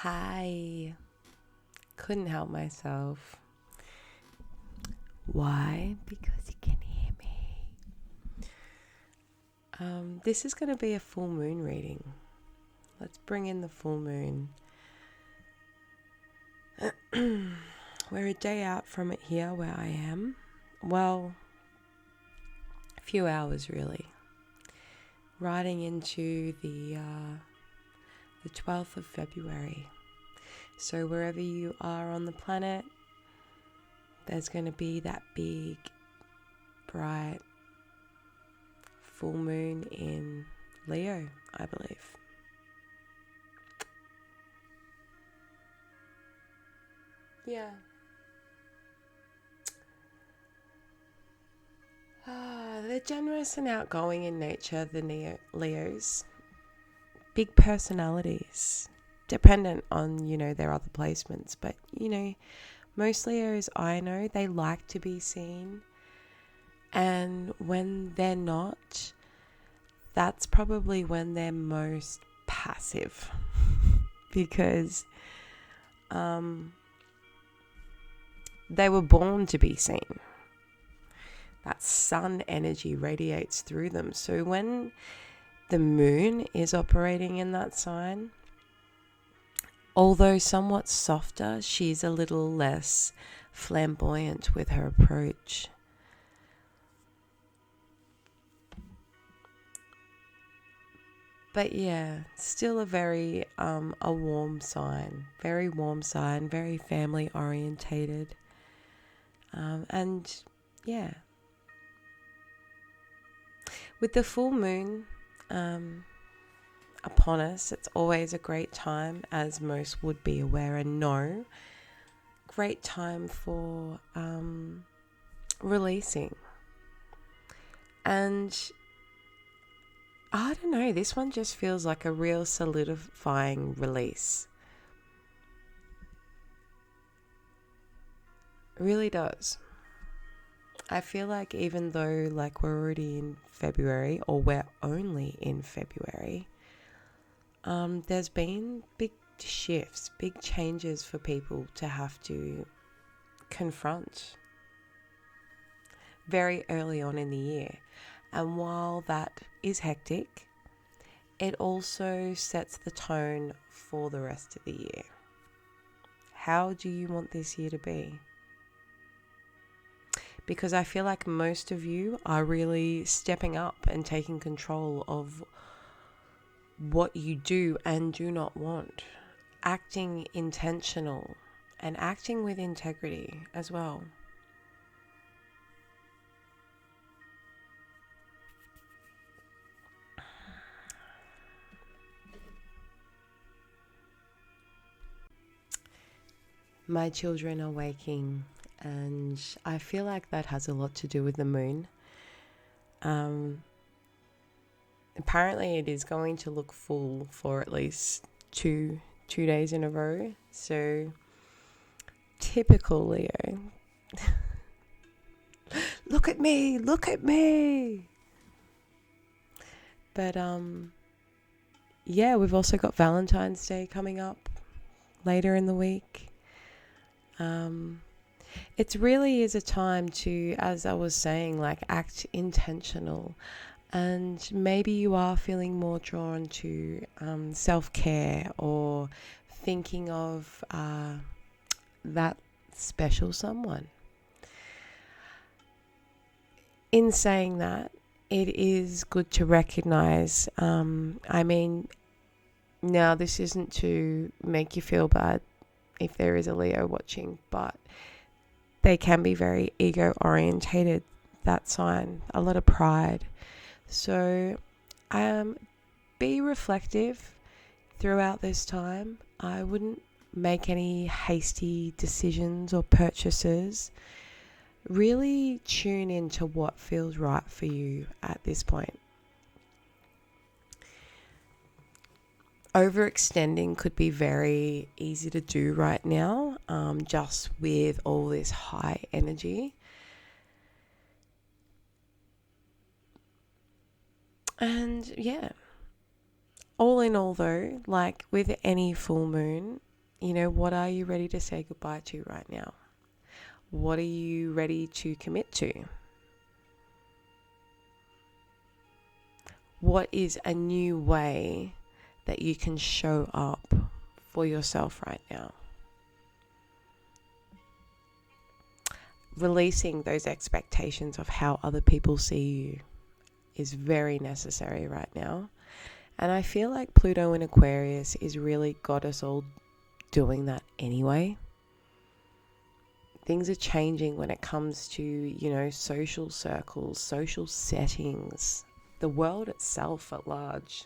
Hi. Couldn't help myself. Why? Because you can hear me. This is going to be a full moon reading. Let's bring in the full moon. We're a day out from it here where I am. Well, a few hours really. Riding into the 12th of February. So wherever you are on the planet, there's going to be that big, bright, full moon in Leo, I believe. Yeah. They're generous and outgoing in nature, the Leos. Big personalities. Dependent on, their other placements. But, most Leos I know, they like to be seen. And when they're not, that's probably when they're most passive. Because they were born to be seen. That sun energy radiates through them. So when the moon is operating in that sign, although somewhat softer, she's a little less flamboyant with her approach. But yeah, still a very a warm sign, very family orientated, and yeah. With the full moon upon us, it's always a great time, as most would be aware and know. Great time for releasing. And I don't know, this one just feels like a real solidifying release. It really does. I feel like even though we're already in February, or we're only in February, there's been big shifts, big changes for people to have to confront very early on in the year. And while that is hectic, it also sets the tone for the rest of the year. How do you want this year to be? Because I feel like most of you are really stepping up and taking control of what you do and do not want. Acting intentional and acting with integrity as well. My children are waking, and I feel like that has a lot to do with the moon. Apparently it is going to look full for at least two days in a row. So typical Leo. Look at me. But yeah, we've also got Valentine's Day coming up later in the week. It really is a time to, as I was saying, act intentional. And maybe you are feeling more drawn to self-care, or thinking of that special someone. In saying that, it is good to recognize, now this isn't to make you feel bad if there is a Leo watching, but they can be very ego orientated, that sign, a lot of pride. So be reflective throughout this time. I wouldn't make any hasty decisions or purchases. Really tune into what feels right for you at this point. Overextending could be very easy to do right now, just with all this high energy. And yeah, all in all though, like with any full moon, What are you ready to say goodbye to right now? What are you ready to commit to? What is a new way that you can show up for yourself right now? Releasing those expectations of how other people see you is very necessary right now. And I feel like Pluto in Aquarius is really got us all doing that anyway. Things are changing when it comes to, social circles, social settings, the world itself at large.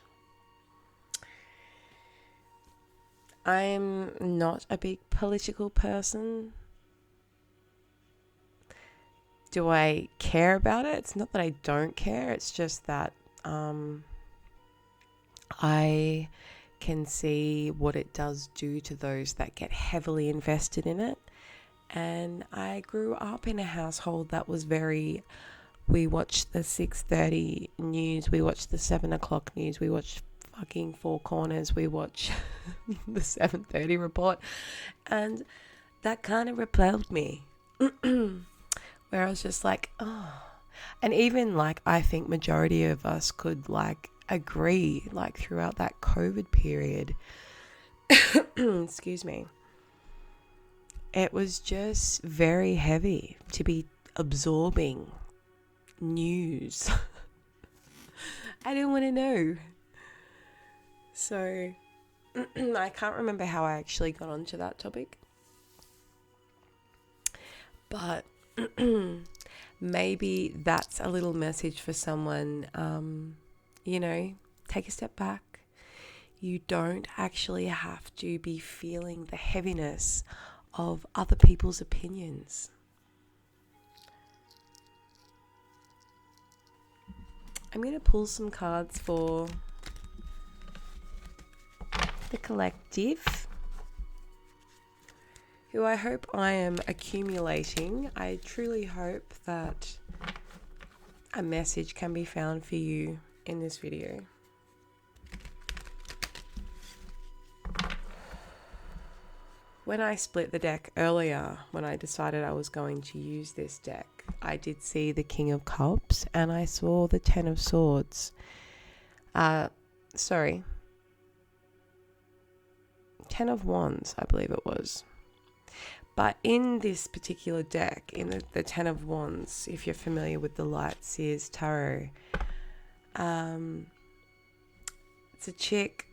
I'm not a big political person. Do I care about it? It's not that I don't care. It's just that I can see what it does do to those that get heavily invested in it. And I grew up in a household that was we watched the 6:30 news, we watched the 7 o'clock news, we watched fucking Four Corners, we watched the 7:30 report. And that kind of repelled me. Where I was just like, oh. And even I think majority of us could agree throughout that COVID period. Excuse me. It was just very heavy to be absorbing news. I didn't want to know. So I can't remember how I actually got onto that topic. But maybe that's a little message for someone. Take a step back. You don't actually have to be feeling the heaviness of other people's opinions. I'm going to pull some cards for the collective, who I hope I am accumulating. I truly hope that a message can be found for you in this video. When I split the deck earlier, when I decided I was going to use this deck, I did see the King of Cups and I saw the Ten of Swords. Ten of Wands, I believe it was. But in this particular deck, in the Ten of Wands, if you're familiar with the Light Seers Tarot, it's a chick.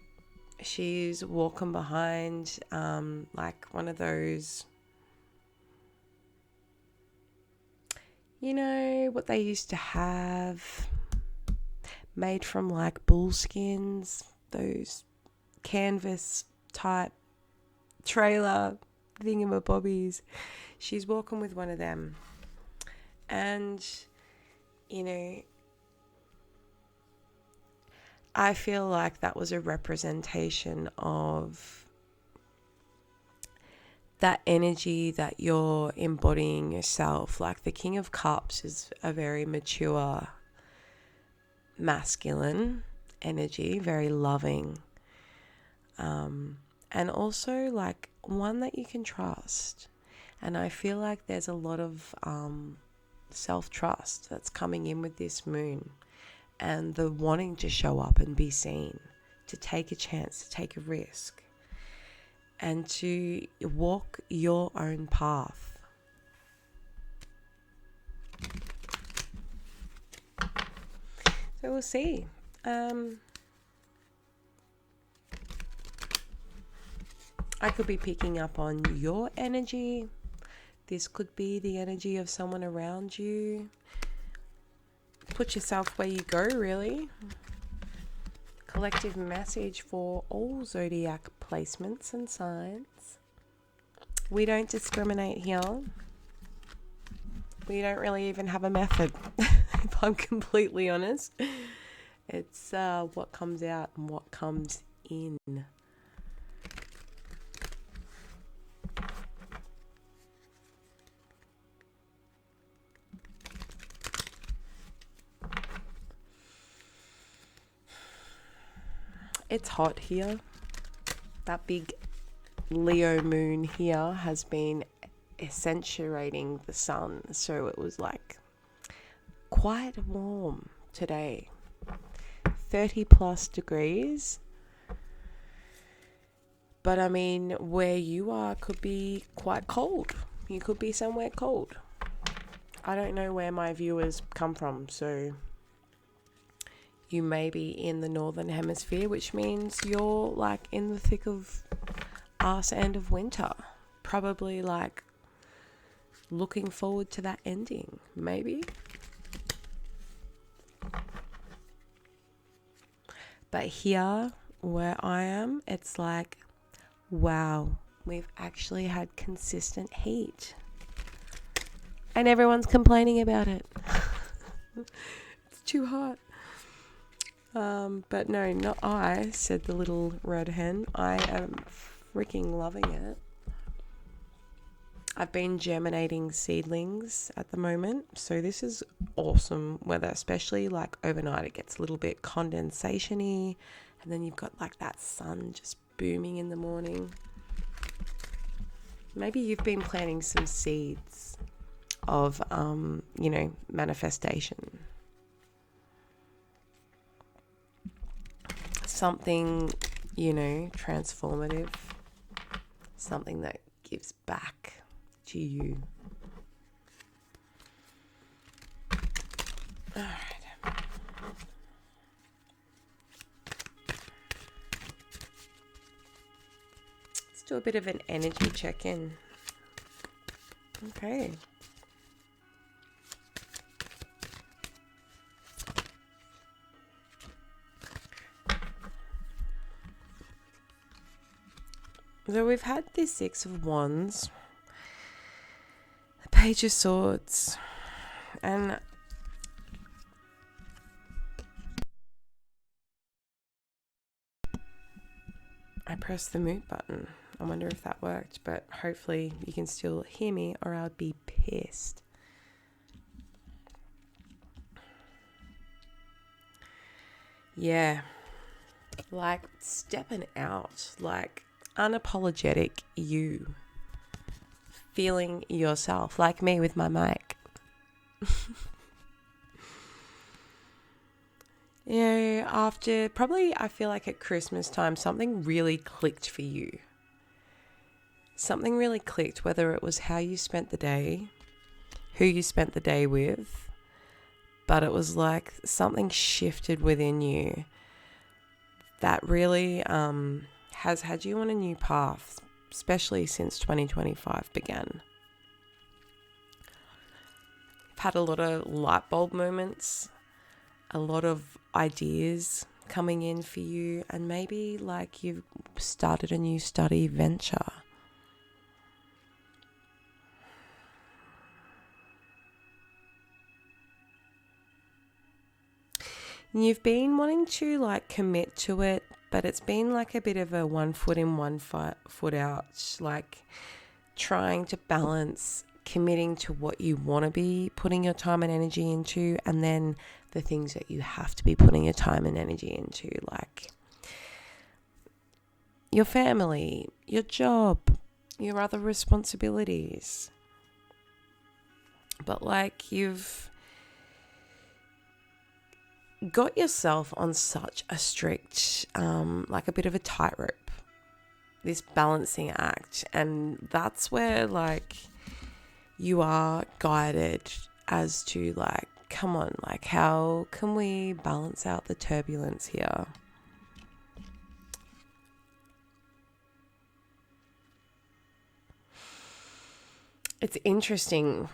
She's walking behind one of those, what they used to have made from bull skins, those canvas type trailer thingamabobbies. She's walking with one of them, and I feel like that was a representation of that energy that you're embodying yourself. The King of Cups is a very mature, masculine energy, very loving, and also one that you can trust. And I feel like there's a lot of self-trust that's coming in with this moon, and the wanting to show up and be seen, to take a chance, to take a risk, and to walk your own path. So we'll see. I could be picking up on your energy. This could be the energy of someone around you. Put yourself where you go, really. Collective message for all zodiac placements and signs. We don't discriminate here. We don't really even have a method, if I'm completely honest. It's what comes out and what comes in. It's hot here. That big Leo moon here has been accentuating the sun, so it was like quite warm today, 30 plus degrees. But I mean, where you are could be quite cold. You could be somewhere cold. I don't know where my viewers come from, so you may be in the northern hemisphere, which means you're like in the thick of arse end of winter. Probably like looking forward to that ending, maybe. But here where I am, it's like, wow, we've actually had consistent heat. And everyone's complaining about it. It's too hot. But no, not I, said the little red hen. I am freaking loving it. I've been germinating seedlings at the moment. So this is awesome weather, especially like overnight. It gets a little bit condensation-y. And then you've got like that sun just booming in the morning. Maybe you've been planting some seeds of, manifestation. Something, transformative. Something that gives back to you. All right. Let's do a bit of an energy check-in. Okay. So we've had the Six of Wands, the Page of Swords, and I pressed the mute button. I wonder if that worked, but hopefully you can still hear me or I'll be pissed. Yeah, like stepping out, like unapologetic you, feeling yourself, like me with my mic. After probably, I feel like at Christmas time, something really clicked for you. Something really clicked, whether it was how you spent the day, who you spent the day with, but it was like something shifted within you that really has had you on a new path, especially since 2025 began. You've had a lot of light bulb moments, a lot of ideas coming in for you, and maybe like you've started a new study venture. You've been wanting to like commit to it, but it's been like a bit of a 1 foot in, 1 foot out, like trying to balance committing to what you want to be putting your time and energy into, and then the things that you have to be putting your time and energy into, like your family, your job, your other responsibilities. But like you've got yourself on such a strict, like a bit of a tightrope, this balancing act. And that's where like you are guided as to like, come on, like how can we balance out the turbulence here? It's interesting.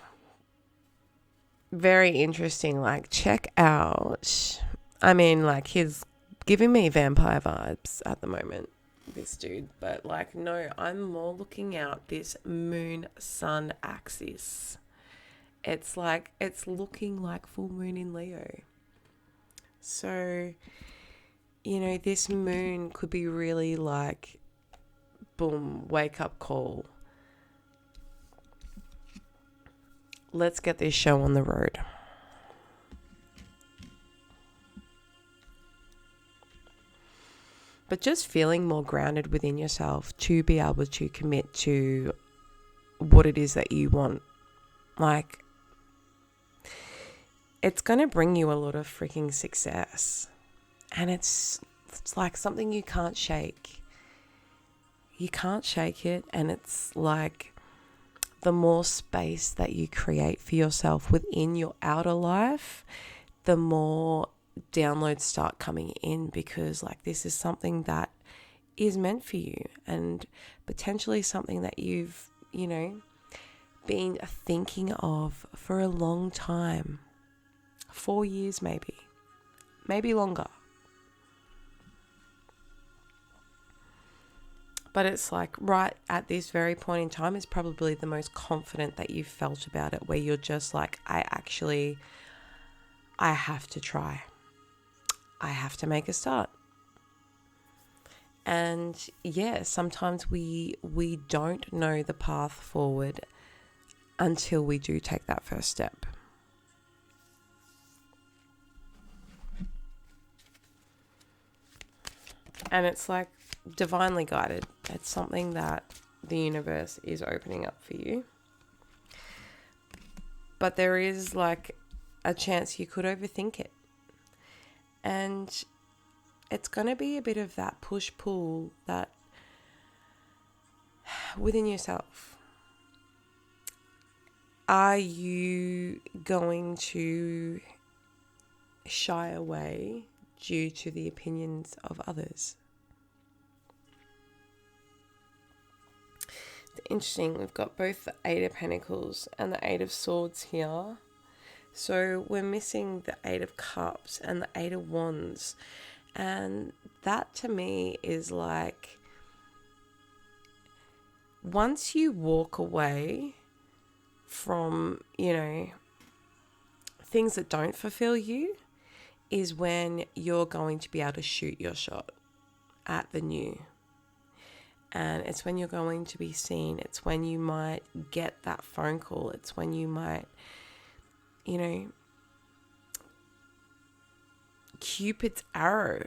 Very interesting. Like, check out. I mean, like, he's giving me vampire vibes at the moment, this dude. But, like, no, I'm more looking out this moon-sun axis. It's like, it's looking like full moon in Leo. So, this moon could be really like, boom, wake up call. Let's get this show on the road. but just feeling more grounded within yourself to be able to commit to what it is that you want. Like, it's going to bring you a lot of freaking success. And it's like something you can't shake. You can't shake it. And it's like the more space that you create for yourself within your outer life, the more downloads start coming in, because like this is something that is meant for you, and potentially something that you've, been thinking of for a long time. 4 years maybe longer. But it's like right at this very point in time is probably the most confident that you've felt about it, where you're just like, I have to try. I have to make a start. And yeah, sometimes we don't know the path forward until we do take that first step. And it's like divinely guided. It's something that the universe is opening up for you. But there is like a chance you could overthink it. And it's going to be a bit of that push-pull that within yourself. Are you going to shy away due to the opinions of others? It's interesting, we've got both the Eight of Pentacles and the Eight of Swords here. So we're missing the Eight of Cups and the Eight of Wands. And that to me is like, once you walk away from, things that don't fulfill you, is when you're going to be able to shoot your shot at the new. And it's when you're going to be seen. It's when you might get that phone call. It's when you might, Cupid's arrow.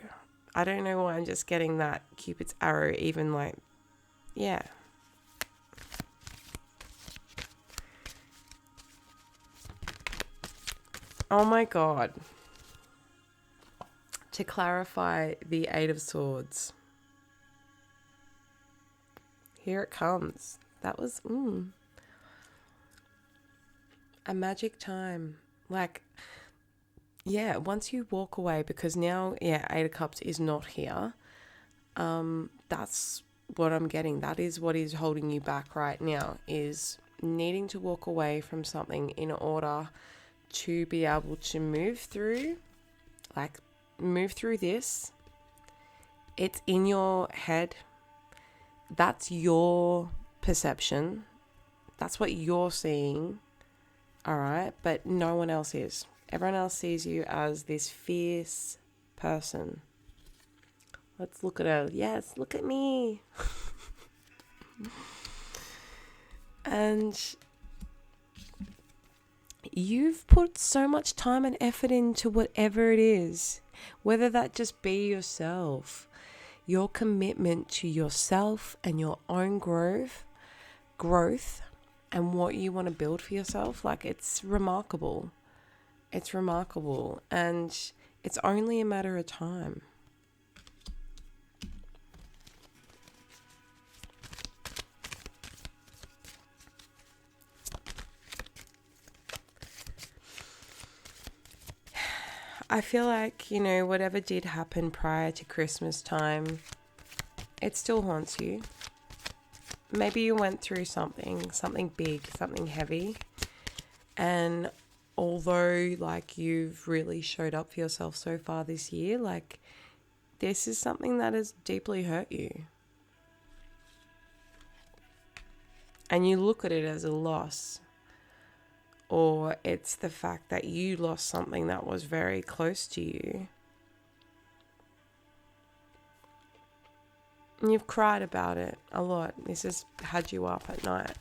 I don't know why I'm just getting that Cupid's arrow, even like, yeah. Oh my God. To clarify the Eight of Swords. Here it comes. That was a magic time. Like, yeah, once you walk away, because now, Eight of Cups is not here. That's what I'm getting. That is what is holding you back right now, is needing to walk away from something in order to be able to move through this. It's in your head. That's your perception. That's what you're seeing. All right. But no one else is. Everyone else sees you as this fierce person. Let's look at her. Yes, look at me. And you've put so much time and effort into whatever it is, whether that just be yourself, your commitment to yourself and your own growth and what you want to build for yourself. Like, it's remarkable. It's remarkable. And it's only a matter of time. I feel like, whatever did happen prior to Christmas time, it still haunts you. Maybe you went through something big, something heavy. And although, like, you've really showed up for yourself so far this year, like, this is something that has deeply hurt you. And you look at it as a loss. Or it's the fact that you lost something that was very close to you. And you've cried about it a lot. This has had you up at night.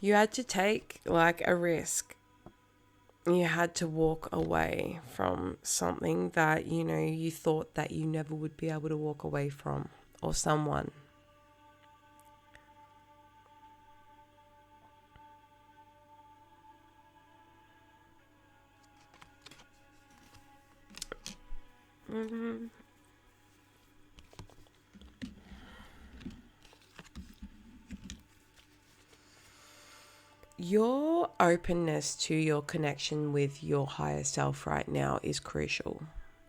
You had to take like a risk. You had to walk away from something that, you know, you thought that you never would be able to walk away from, or someone. Your openness to your connection with your higher self right now is crucial.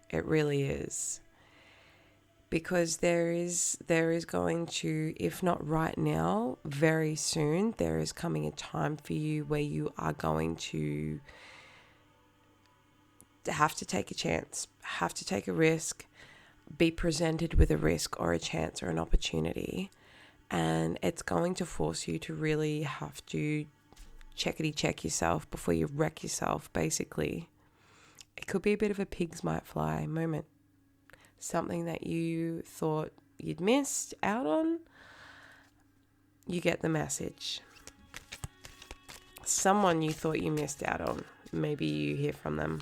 It really is. Because there is going to, if not right now, very soon, there is coming a time for you where you are going to have to take a chance, have to take a risk, be presented with a risk or a chance or an opportunity. And it's going to force you to really have to check yourself before you wreck yourself, basically. It could be a bit of a pigs might fly moment. Something that you thought you'd missed out on, you get the message. Someone you thought you missed out on, maybe you hear from them.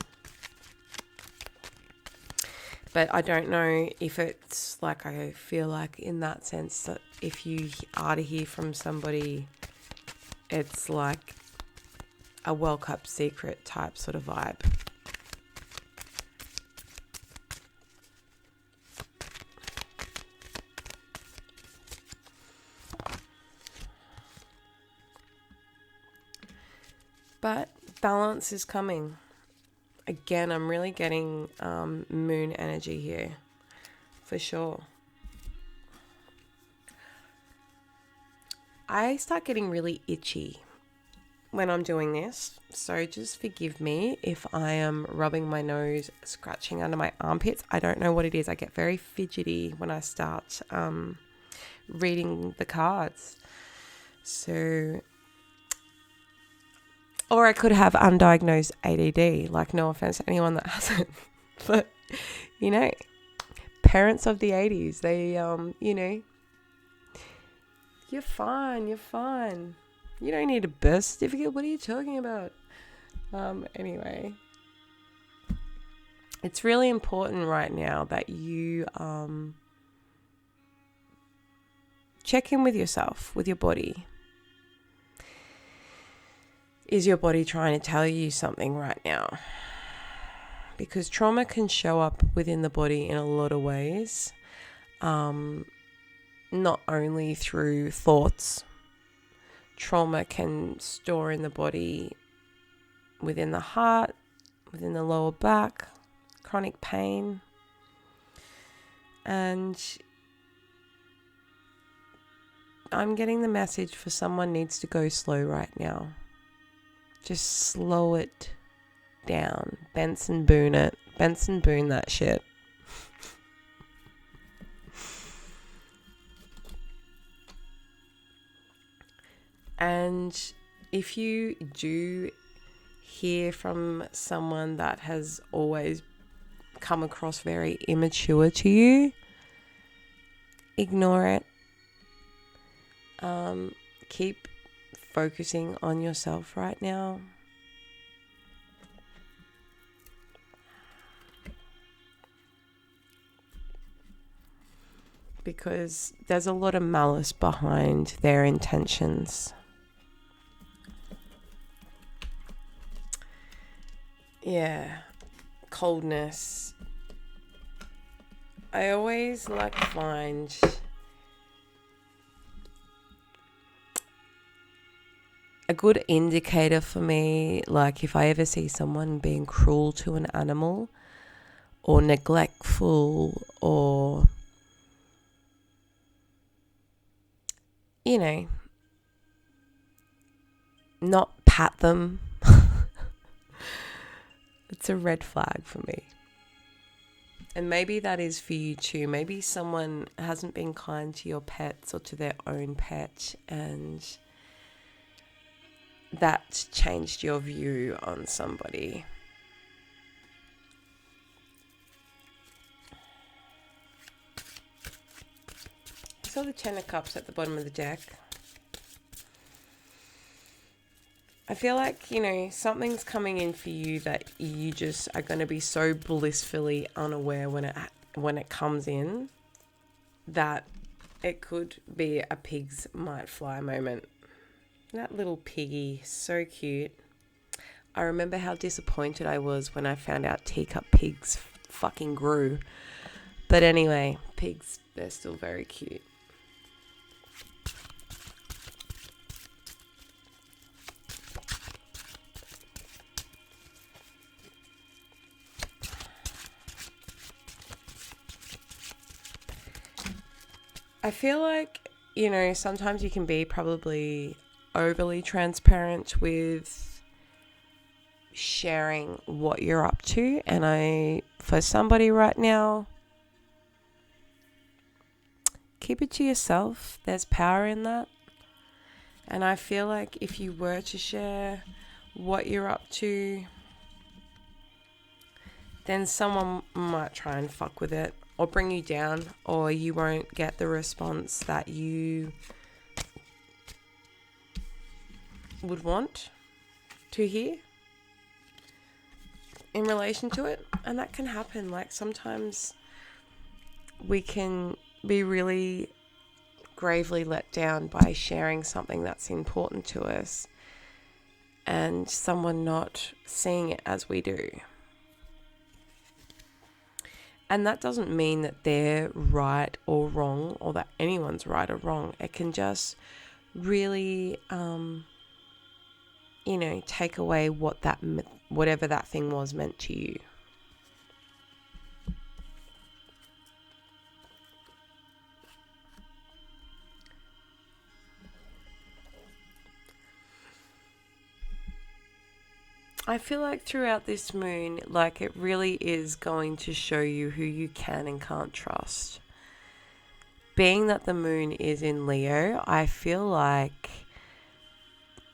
But I don't know if it's like, I feel like in that sense that if you are to hear from somebody, it's like a well-kept secret type sort of vibe. But balance is coming. Again, I'm really getting moon energy here, for sure. I start getting really itchy when I'm doing this, so just forgive me if I am rubbing my nose, scratching under my armpits. I don't know what it is. I get very fidgety when I start reading the cards. So, or I could have undiagnosed ADD, like no offense to anyone that hasn't, but you know, parents of the 80s, they, you know, you're fine. You don't need a birth certificate. What are you talking about? Anyway, it's really important right now that you check in with yourself, with your body. Is your body trying to tell you something right now? Because trauma can show up within the body in a lot of ways. Not only through thoughts. Trauma can store in the body within the heart, within the lower back, chronic pain. And I'm getting the message for someone needs to go slow right now. Just slow it down. Benson Boone it. Benson Boone that shit. And if you do hear from someone that has always come across very immature to you, ignore it. Keep focusing on yourself right now. Because there's a lot of malice behind their intentions. Yeah, coldness. I always find a good indicator for me, like if I ever see someone being cruel to an animal or neglectful or, you know, not pat them, it's a red flag for me. And maybe that is for you too. Maybe someone hasn't been kind to your pets or to their own pet, and that changed your view on somebody. So the Ten of Cups at the bottom of the deck. I feel like, you know, something's coming in for you that you just are going to be so blissfully unaware when it comes in, that it could be a pigs might fly moment. That little piggy, so cute. I remember how disappointed I was when I found out teacup pigs fucking grew. But anyway, pigs, they're still very cute. I feel like, you know, sometimes you can be probably overly transparent with sharing what you're up to. And for somebody right now, keep it to yourself. There's power in that. And I feel like if you were to share what you're up to, then someone might try and fuck with it or bring you down, or you won't get the response that you would want to hear in relation to it. And that can happen. Like, sometimes we can be really gravely let down by sharing something that's important to us and someone not seeing it as we do. And that doesn't mean that they're right or wrong, or that anyone's right or wrong. It can just really, you know, take away whatever that thing was meant to you. I feel like throughout this moon, like, it really is going to show you who you can and can't trust. Being that the moon is in Leo, I feel like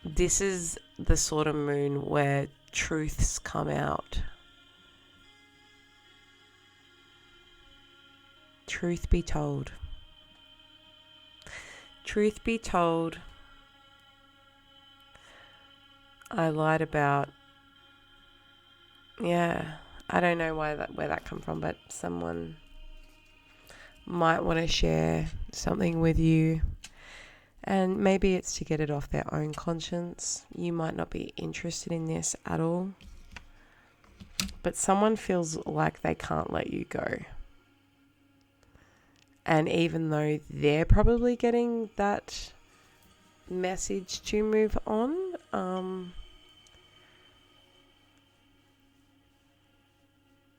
this is the sort of moon where truths come out. Truth be told. Truth be told, I lied about. Yeah, I don't know where that come from, but someone might want to share something with you, and maybe it's to get it off their own conscience. You might not be interested in this at all, but someone feels like they can't let you go. And even though they're probably getting that message to move on,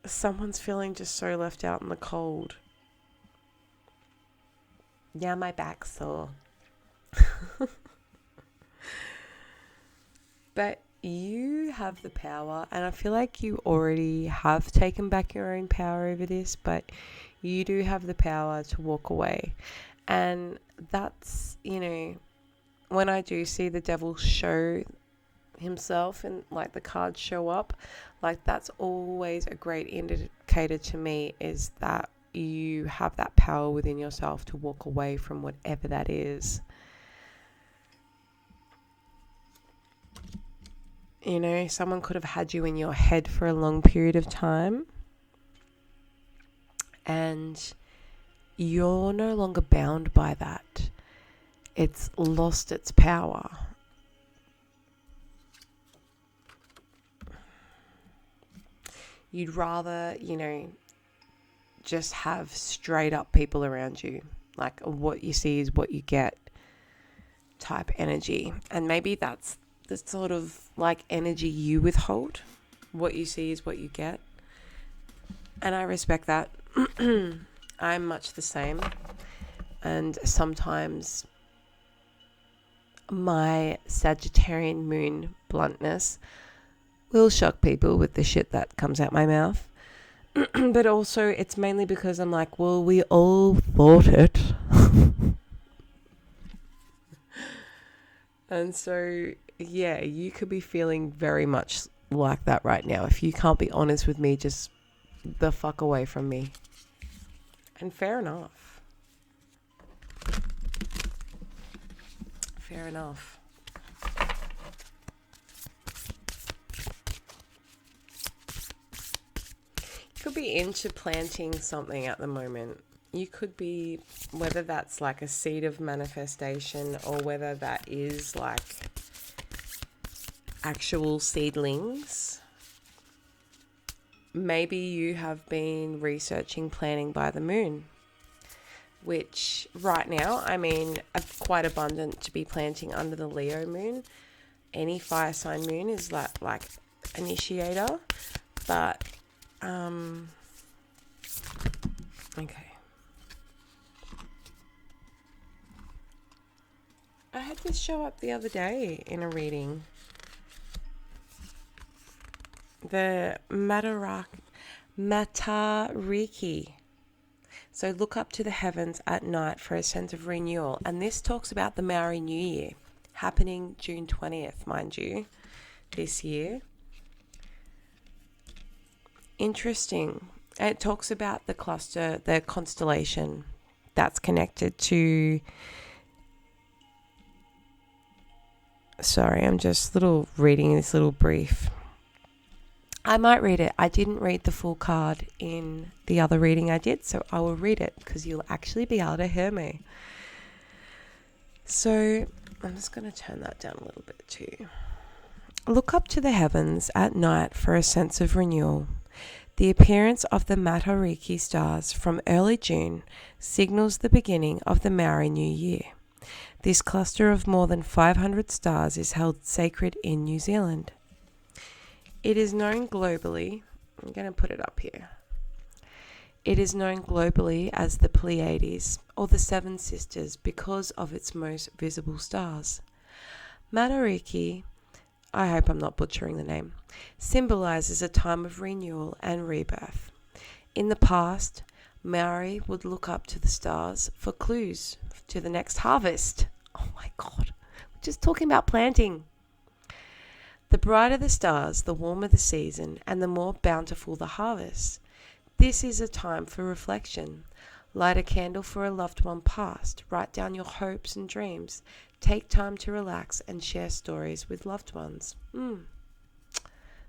someone's feeling just so left out in the cold. Yeah, my back's sore. But you have the power, and I feel like you already have taken back your own power over this, but you do have the power to walk away. And that's, you know, when I do see the devil show himself and like the cards show up, like, that's always a great indicator to me, is that you have that power within yourself to walk away from whatever that is. You know, someone could have had you in your head for a long period of time, and you're no longer bound by that. It's lost its power. You'd rather, you know, just have straight up people around you, like, what you see is what you get type energy. And maybe that's the sort of like energy you withhold. What you see is what you get. And I respect that. I'm much the same. And sometimes my Sagittarian moon bluntness will shock people with the shit that comes out my mouth. But also it's mainly because I'm like, well, we all thought it. And so, yeah, you could be feeling very much like that right now. If you can't be honest with me, just the fuck away from me. And fair enough. Fair enough. be into planting something at the moment. You could be, whether that's like a seed of manifestation or whether that is like actual seedlings. Maybe you have been researching planting by the moon, which right now, I mean, quite abundant to be planting under the Leo moon. Any fire sign moon is like initiator, but okay. I had this show up the other day in a reading. The Matariki. So look up to the heavens at night for a sense of renewal. And this talks about the Maori New Year, happening June 20th, mind you, this year. Interesting. It talks about the cluster, the constellation that's connected to... Sorry, I'm just reading this little brief. I might read it. I didn't read the full card in the other reading I did, so I will read it because you'll actually be able to hear me. So I'm just going to turn that down a little bit too. Look up to the heavens at night for a sense of renewal. The appearance of the Matariki stars from early June signals the beginning of the Maori New Year. This cluster of more than 500 stars is held sacred in New Zealand. It is known globally, I'm going to put it up here. It is known globally as the Pleiades, or the Seven Sisters, because of its most visible stars. Matariki, I hope I'm not butchering the name, symbolizes a time of renewal and rebirth. In the past, Maori would look up to the stars for clues to the next harvest. Oh my God, we're just talking about planting. The brighter the stars, the warmer the season, and the more bountiful the harvest. This is a time for reflection. Light a candle for a loved one past. Write down your hopes and dreams. Take time to relax and share stories with loved ones.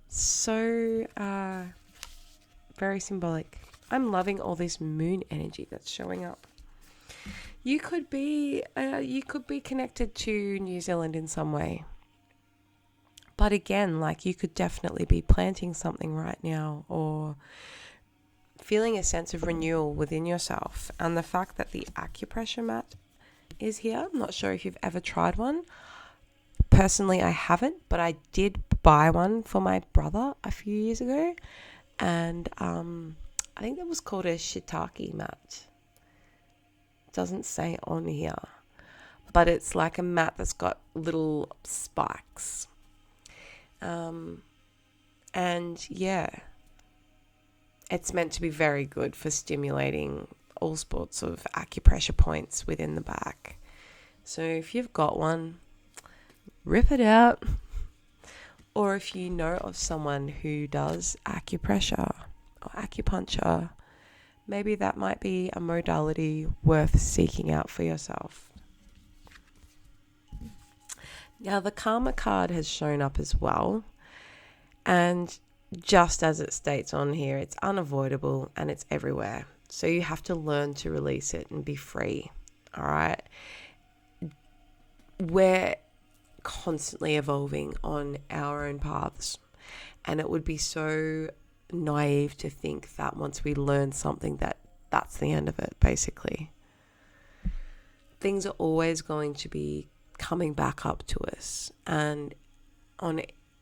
So, very symbolic. I'm loving all this moon energy that's showing up. You could be connected to New Zealand in some way. But again, like you could definitely be planting something right now or feeling a sense of renewal within yourself. And the fact that the acupressure mat is here, I'm not sure if you've ever tried one. Personally, I haven't, but I did buy one for my brother a few years ago. And I think that was called a shiitake mat. It doesn't say on here, but it's like a mat that's got little spikes. And yeah, it's meant to be very good for stimulating all sorts of acupressure points within the back. So if you've got one, rip it out. Or if you know of someone who does acupressure or acupuncture, maybe that might be a modality worth seeking out for yourself. Now, the Karma card has shown up as well. And just as it states on here, it's unavoidable and it's everywhere. So you have to learn to release it and be free. All right. We're constantly evolving on our own paths. And it would be so naive to think that once we learn something that's the end of it, basically. Things are always going to be coming back up to us, and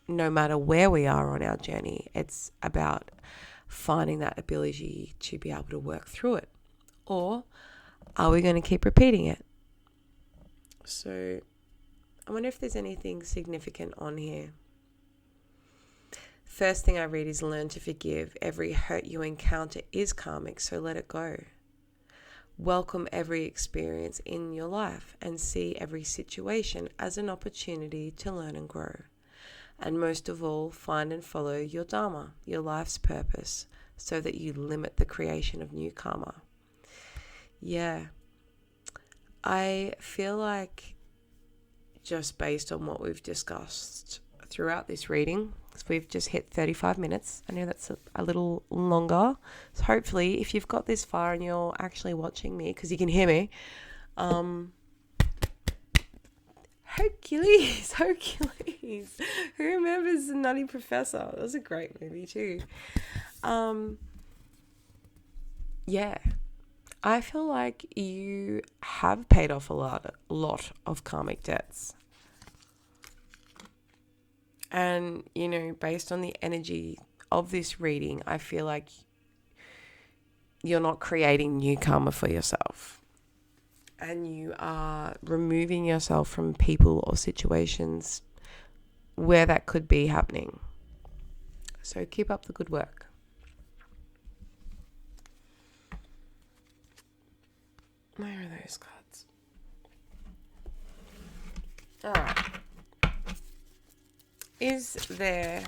no matter where we are on our journey, it's about finding that ability to be able to work through it. Or are we going to keep repeating it? So I wonder if there's anything significant on here. First thing I read is learn to forgive. Every hurt you encounter is karmic, so let it go. Welcome every experience in your life and see every situation as an opportunity to learn and grow. And most of all, find and follow your dharma, your life's purpose, so that you limit the creation of new karma. Yeah, I feel like just based on what we've discussed throughout this reading, So we've just hit 35 minutes. I know that's a little longer. So hopefully, if you've got this far and you're actually watching me, because you can hear me, Hercules. Who remembers The Nutty Professor? That was a great movie too. Yeah. I feel like you have paid off a lot of karmic debts. And, based on the energy of this reading, I feel like you're not creating new karma for yourself. And you are removing yourself from people or situations where that could be happening. So keep up the good work. Where are those cards? All right. Is there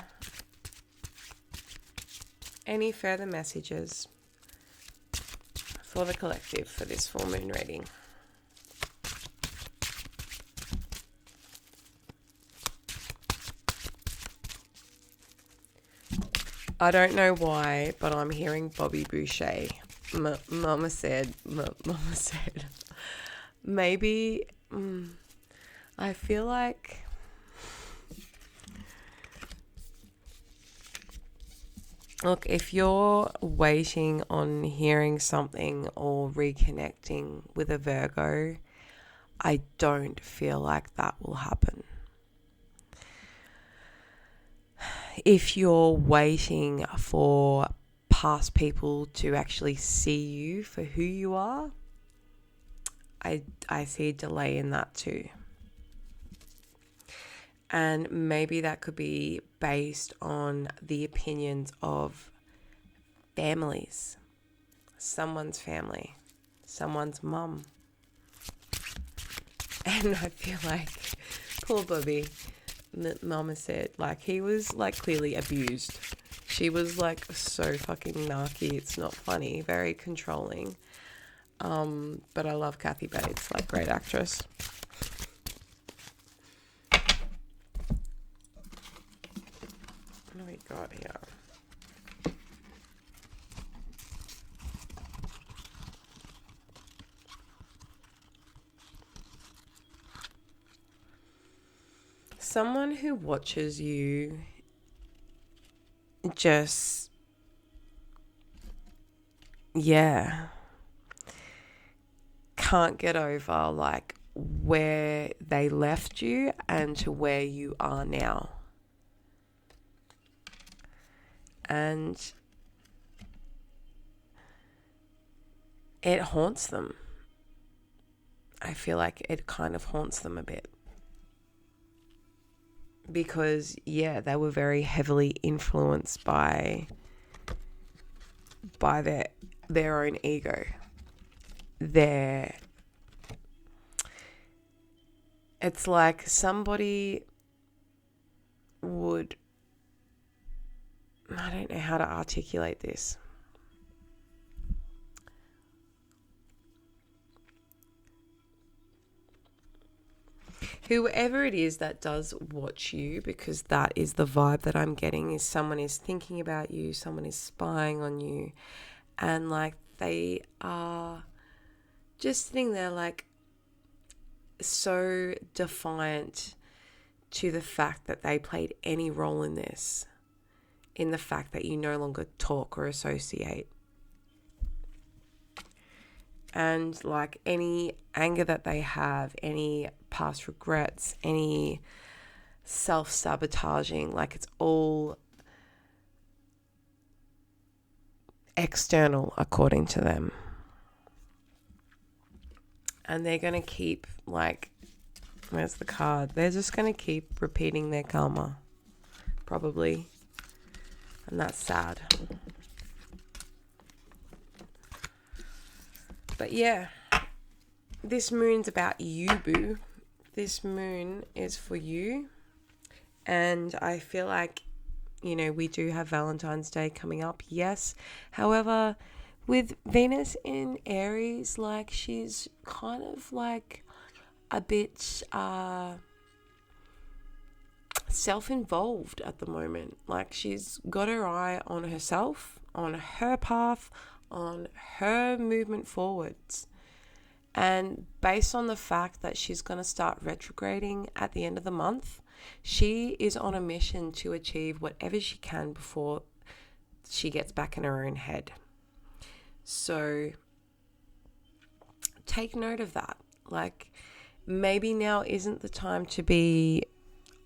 any further messages for the collective for this full moon reading? I don't know why, but I'm hearing Bobby Bushay. Mumma said. Maybe, I feel like look, if you're waiting on hearing something or reconnecting with a Virgo, I don't feel like that will happen. If you're waiting for past people to actually see you for who you are, I see a delay in that too. And maybe that could be based on the opinions of families. Someone's family. Someone's mum. And I feel like poor Bobby, Mama said, like, he was like clearly abused. She was like so fucking narky. It's not funny. Very controlling. But I love Kathy Bates, like, great actress. What do we got here? Someone who watches you just, can't get over like where they left you and to where you are now. And it haunts them. I feel like it kind of haunts them a bit. Because, they were very heavily influenced by their own ego. It's like somebody would, I don't know how to articulate this. Whoever it is that does watch you, because that is the vibe that I'm getting, is someone is thinking about you, someone is spying on you, and like they are just sitting there like so defiant to the fact that they played any role in this, in the fact that you no longer talk or associate. And like any anger that they have, any past regrets, any self-sabotaging, like it's all external according to them. And they're going to keep like, where's the card? They're just going to keep repeating their karma, probably. And that's sad. But this moon's about you, boo. This moon is for you. And I feel like, we do have Valentine's Day coming up, yes. However, with Venus in Aries, like, she's kind of like a bit self-involved at the moment. Like, she's got her eye on herself, on her path, on her movement forwards. And based on the fact that she's going to start retrograding at the end of the month, she is on a mission to achieve whatever she can before she gets back in her own head. So take note of that. Like, maybe now isn't the time to be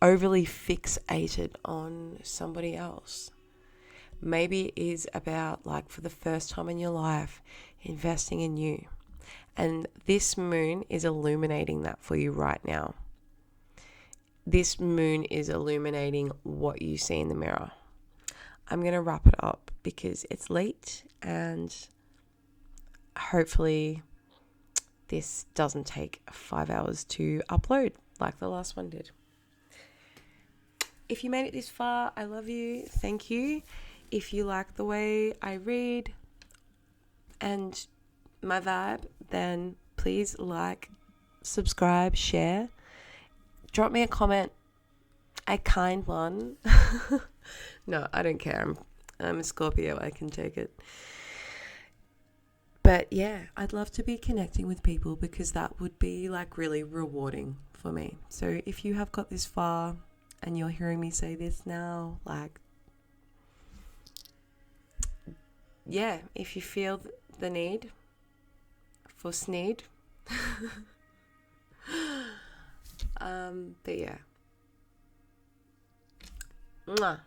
overly fixated on somebody else. Maybe it is about, like, for the first time in your life, investing in you. And this moon is illuminating that for you right now. This moon is illuminating what you see in the mirror. I'm going to wrap it up because it's late, and hopefully this doesn't take 5 hours to upload like the last one did. If you made it this far, I love you. Thank you. If you like the way I read and my vibe, then please like, subscribe, share. Drop me a comment, a kind one. No, I don't care. I'm a Scorpio. I can take it. But yeah, I'd love to be connecting with people because that would be like really rewarding for me. So if you have got this far and you're hearing me say this now, like, yeah, if you feel the need for sneed, but yeah. Mwah.